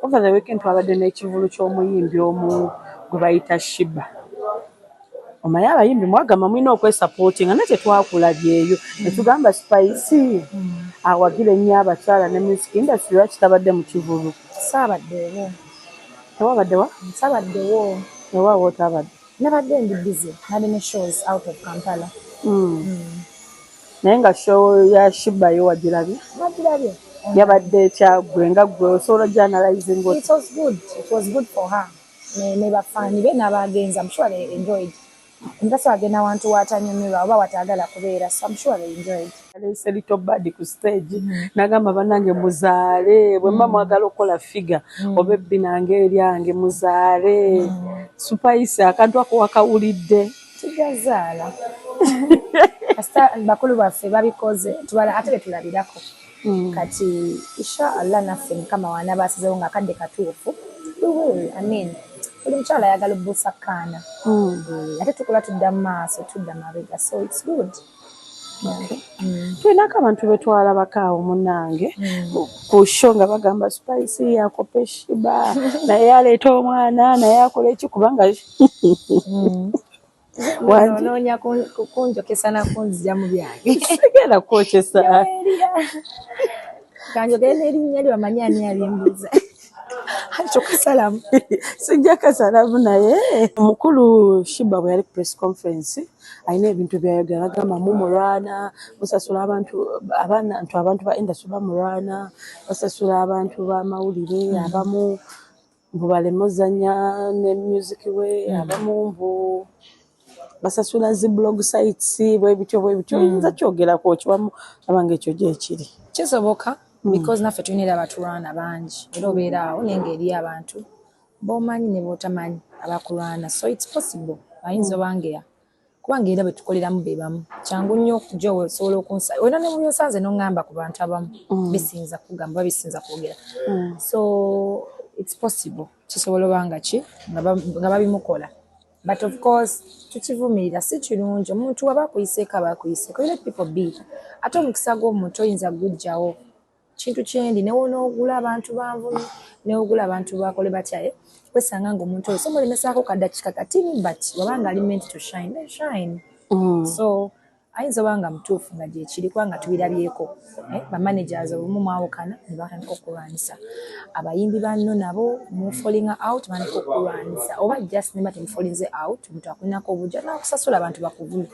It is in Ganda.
over the weekend twabadde n'ekivulu ky'omuyimbi omu gwe bayita Shiba. Omanyi abayimbi mwagamba mulina okwesapootinga nakye twakulabyeyo ne tugamba Spice awagira ennyo abakyala ne music industry lwaki tabadde mu kivulu. Saabaddeewo. Tewabaddewa? Saabaddewo. Ewaawo otabadde? Nabadde ndi busy. Nali ne shows out of Kampala. Naye nga show ya Shiba yo wagirabye? Nagirabye. Yabadde kyagwe nga gwe osobola journalizing. It was good. It was good for her. Ne bafani be n'abagenzi. I'm sure they enjoyed. Ndasa agenda wantu watanyumirwa oba watagala kubeera. So I'm sure they enjoyed. Alese little bad ku stage. Nagamba banange muzaale bwe mama mwagala okola figure oba ebbi nange eryange muzaale. Spice akantu ako wakawulidde. Tugazaala. Kasita bakulu baffe babikoze tubala ate betulabirako. Kati inshallah naffe mukama wanabasizewo nga kadde katuufu. I mean buli mukyala ayagala obbuusa kaana. Ate tukola tudda mu maaso tudda mabega, so it's good. Tulinako abantu betwalabako awo munnange ku show nga bagamba Spice yakope Shiba naye aleeta omwana naye akola eki kubanga wanoonya kunjokesa nakunzija mu byange. Sigenda kwokesa. Kanjogera n'erinnya lyo bamanyi ani alimbuuza. Kyokasalamu. Sijja kasalamu naye omukulu Shiba bwe yali press conference alina ebintu byayogera agamba mumulwana musasula abantu ba industry bamulwana basasula abantu b'amawulire abamu mbubalemu ozannya ne music we abamu mbu basasula zi blog sites bwe bityo nza kyogerako kiwamu abange ekyo gye kiri kisoboka because naffe tulina abatulwana bangi era obeera awo n'engeri abantu b'omanyi ne b'otamanyi abakulwana, so it's possible ayinza obangera kubanga era betukoleramu be bamu kyangu nnyo okujja osobola okunsa olina ne byosanze n'oŋŋamba ku bantu abamu bisinza kugamba bisinza kwogera, so it's possible kisobola obanga ki nga babimukola. But of course, tukivumirira si kirungi omuntu waba akuyiseeko aba akuyiseeko. Let people be. Ate omukisa gw'omuntu oyinza gujjawo. Kintu kyendi n'onoogula abantu banvumi n'ogula abantu bakole batya wesanga ng'omuntu oyo somulemesaako kaddakiika katini but wabanga ali meant to shine, they shine. So ayinza obanga mutuufu nga gye kiri kubanga tubirabyeko. Bamanagers obumu mwawukana ne batandika okulwanisa. Abayimbi banno nabo mu falling out bandika okulwanisa oba just ne bati mu falling out omuntu akulinako obujja n'akusasula abantu bakuvume.